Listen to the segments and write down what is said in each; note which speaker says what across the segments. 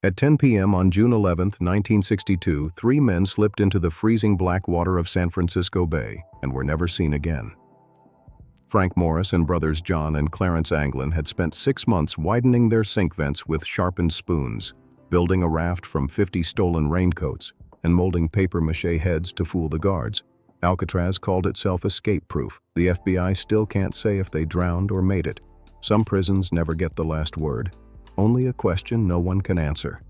Speaker 1: At 10 p.m. on June 11, 1962, 3 men slipped into the freezing black water of San Francisco Bay and were never seen again. Frank Morris and brothers John and Clarence Anglin had spent 6 months widening their sink vents with sharpened spoons, building a raft from 50 stolen raincoats, and molding papier-mâché heads to fool the guards. Alcatraz called itself escape-proof. The FBI still can't say if they drowned or made it. Some prisons never get the last word. Only a question no one can answer.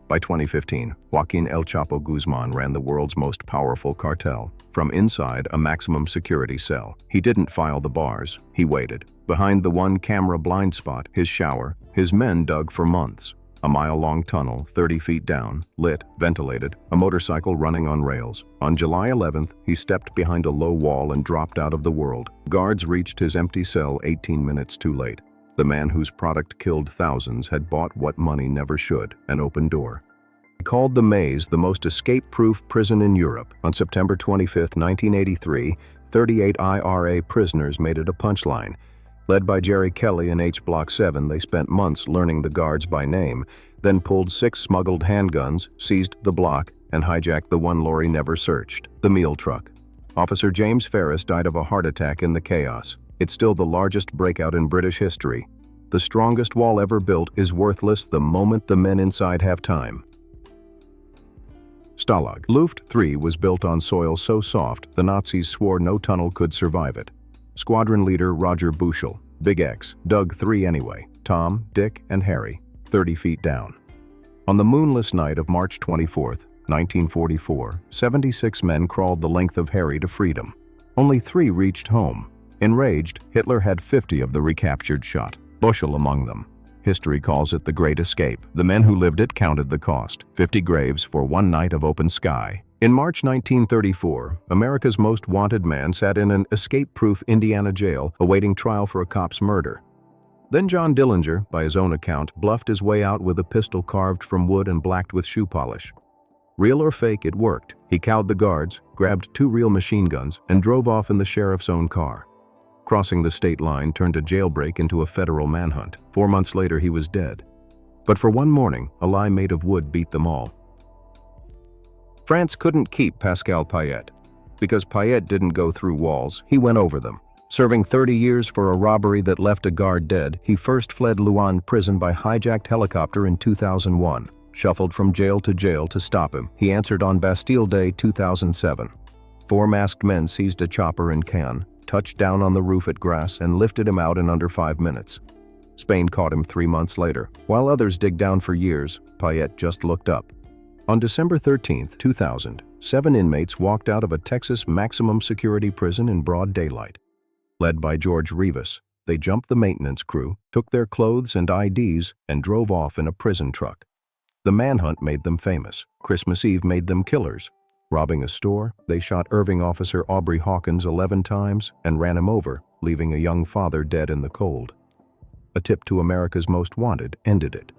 Speaker 1: By 2015, Joaquin El Chapo Guzman ran the world's most powerful cartel. From inside a maximum security cell, he didn't file the bars, he waited. Behind the one-camera blind spot, his shower, his men dug for months. A mile-long tunnel, 30 feet down, lit, ventilated, a motorcycle running on rails. On July 11th, he stepped behind a low wall and dropped out of the world. Guards reached his empty cell 18 minutes too late. The man whose product killed thousands had bought what money never should, an open door. He called the maze the most escape-proof prison in Europe. On September 25, 1983, 38 IRA prisoners made it a punchline. Led by Jerry Kelly in H Block 7, they spent months learning the guards by name, then pulled 6 smuggled handguns, seized the block, and hijacked the one lorry never searched, the meal truck. Officer James Ferris died of a heart attack in the chaos. It's still the largest breakout in British history. The strongest wall ever built is worthless the moment the men inside have time. Stalag. Luft 3 was built on soil so soft the Nazis swore no tunnel could survive it. Squadron leader Roger Bushel, Big X, dug 3 anyway, Tom, Dick, and Harry, 30 feet down. On the moonless night of March 24, 1944, 76 men crawled the length of Harry to freedom. Only 3 reached home. Enraged, Hitler had 50 of the recaptured shot, Bushel among them. History calls it the Great Escape. The men who lived it counted the cost, 50 graves for one night of open sky. In March 1934, America's most wanted man sat in an escape-proof Indiana jail awaiting trial for a cop's murder. Then John Dillinger, by his own account, bluffed his way out with a pistol carved from wood and blacked with shoe polish. Real or fake, it worked. He cowed the guards, grabbed 2 real machine guns, and drove off in the sheriff's own car. Crossing the state line turned a jailbreak into a federal manhunt. 4 months later, he was dead. But for one morning, a lie made of wood beat them all. France couldn't keep Pascal Payette. Because Payette didn't go through walls, he went over them. Serving 30 years for a robbery that left a guard dead, he first fled Luan prison by hijacked helicopter in 2001. Shuffled from jail to stop him. He answered on Bastille Day 2007. 4 masked men seized a chopper in Cannes, touched down on the roof at Grasse, and lifted him out in under 5 minutes. Spain caught him 3 months later. While others dig down for years, Payette just looked up. On December 13, 2000, 7 inmates walked out of a Texas maximum security prison in broad daylight. Led by George Rivas, they jumped the maintenance crew, took their clothes and IDs, and drove off in a prison truck. The manhunt made them famous. Christmas Eve made them killers. Robbing a store, they shot Irving officer Aubrey Hawkins 11 times and ran him over, leaving a young father dead in the cold. A tip to America's most wanted ended it.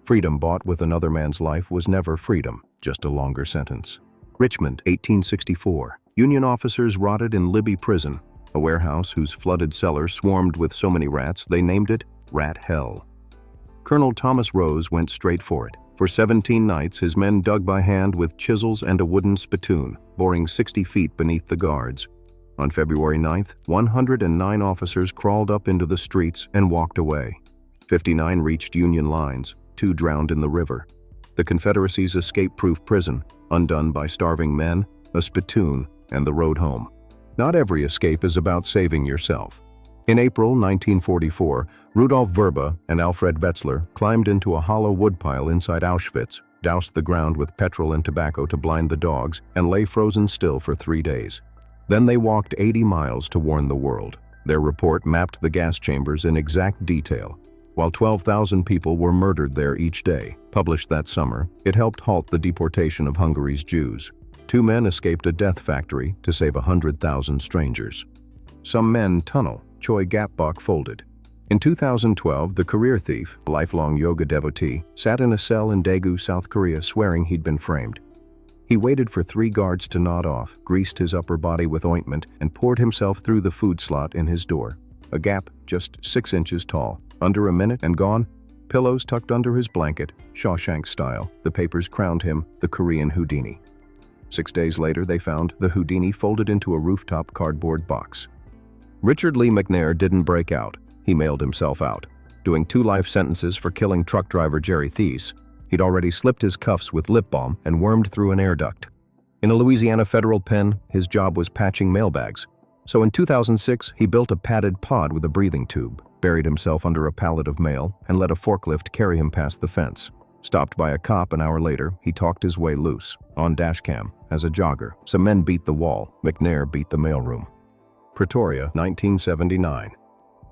Speaker 1: Freedom bought with another man's life was never freedom, just a longer sentence. Richmond, 1864. Union officers rotted in Libby Prison, a warehouse whose flooded cellars swarmed with so many rats they named it Rat Hell. Colonel Thomas Rose went straight for it. For 17 nights, his men dug by hand with chisels and a wooden spittoon, boring 60 feet beneath the guards. On February 9th, 109 officers crawled up into the streets and walked away. 59 reached Union lines, 2 drowned in the river. The Confederacy's escape-proof prison, undone by starving men, a spittoon, and the road home. Not every escape is about saving yourself. In April 1944, Rudolf Verba and Alfred Wetzler climbed into a hollow woodpile inside Auschwitz, doused the ground with petrol and tobacco to blind the dogs, and lay frozen still for 3 days. Then they walked 80 miles to warn the world. Their report mapped the gas chambers in exact detail. While 12,000 people were murdered there each day, published that summer, it helped halt the deportation of Hungary's Jews. 2 men escaped a death factory to save 100,000 strangers. Some men tunnel. Choi Gap-bok folded. In 2012, the career thief, a lifelong yoga devotee, sat in a cell in Daegu, South Korea, swearing he'd been framed. He waited for 3 guards to nod off, greased his upper body with ointment, and poured himself through the food slot in his door. A gap just 6 inches tall. Under a minute and gone, pillows tucked under his blanket, Shawshank style. The papers crowned him the Korean Houdini. 6 days later, they found the Houdini folded into a rooftop cardboard box. Richard Lee McNair didn't break out. He mailed himself out, doing 2 life sentences for killing truck driver Jerry Thies. He'd already slipped his cuffs with lip balm and wormed through an air duct. In a Louisiana federal pen, his job was patching mailbags. So in 2006, he built a padded pod with a breathing tube, buried himself under a pallet of mail, and let a forklift carry him past the fence. Stopped by a cop an hour later, he talked his way loose, on dashcam, as a jogger. Some men beat the wall. McNair beat the mailroom. Pretoria, 1979.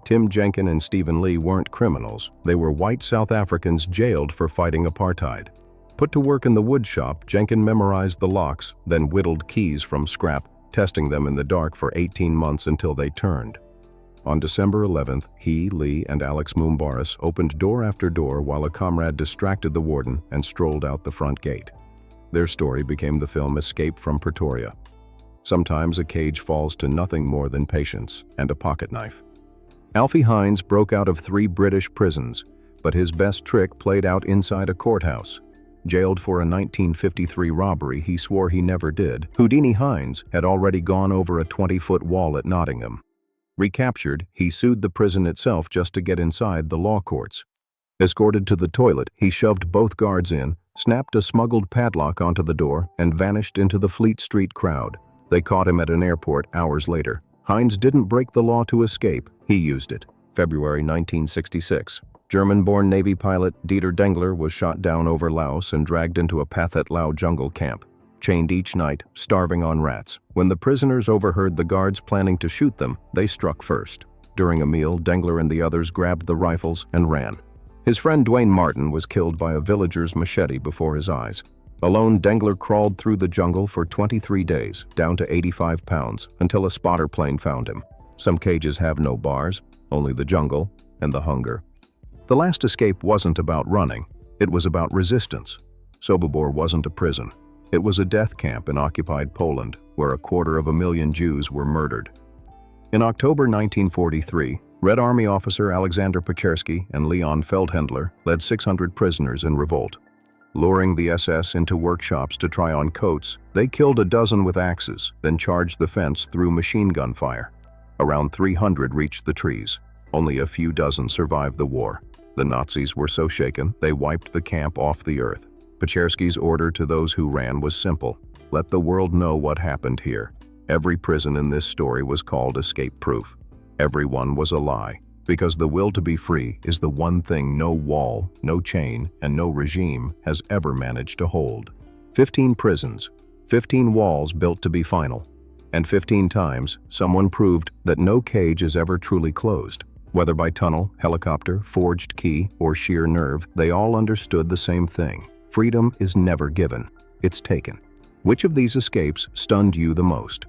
Speaker 1: Tim Jenkin and Stephen Lee weren't criminals. They were white South Africans jailed for fighting apartheid. Put to work in the wood shop, Jenkin memorized the locks, then whittled keys from scrap, testing them in the dark for 18 months until they turned. On December 11th, he, Lee, and Alex Moombaris opened door after door while a comrade distracted the warden and strolled out the front gate. Their story became the film Escape from Pretoria. Sometimes a cage falls to nothing more than patience and a pocket knife. Alfie Hines broke out of 3 British prisons, but his best trick played out inside a courthouse. Jailed for a 1953 robbery he swore he never did, Houdini Hines had already gone over a 20-foot wall at Nottingham. Recaptured, he sued the prison itself just to get inside the law courts. Escorted to the toilet, he shoved both guards in, snapped a smuggled padlock onto the door, and vanished into the Fleet Street crowd. They caught him at an airport hours later. Hines didn't break the law to escape, he used it. February 1966. German-born Navy pilot Dieter Dengler was shot down over Laos and dragged into a Pathet Lao jungle camp, chained each night, starving on rats. When the prisoners overheard the guards planning to shoot them, they struck first. During a meal, Dengler and the others grabbed the rifles and ran. His friend Dwayne Martin was killed by a villager's machete before his eyes. Alone, Dengler crawled through the jungle for 23 days, down to 85 pounds, until a spotter plane found him. Some cages have no bars, only the jungle and the hunger. The last escape wasn't about running, it was about resistance. Sobibor wasn't a prison. It was a death camp in occupied Poland, where 250,000 Jews were murdered. In October 1943, Red Army officer Alexander Pechersky and Leon Feldhendler led 600 prisoners in revolt. Luring the SS into workshops to try on coats, they killed a dozen with axes, then charged the fence through machine gun fire. Around 300 reached the trees. Only a few dozen survived the war. The Nazis were so shaken, they wiped the camp off the earth. Pechersky's order to those who ran was simple: let the world know what happened here. Every prison in this story was called escape-proof. Every one was a lie, because the will to be free is the one thing no wall, no chain, and no regime has ever managed to hold. 15 prisons, 15 walls built to be final, and 15 times someone proved that no cage is ever truly closed. Whether by tunnel, helicopter, forged key, or sheer nerve, they all understood the same thing. Freedom is never given, it's taken. Which of these escapes stunned you the most?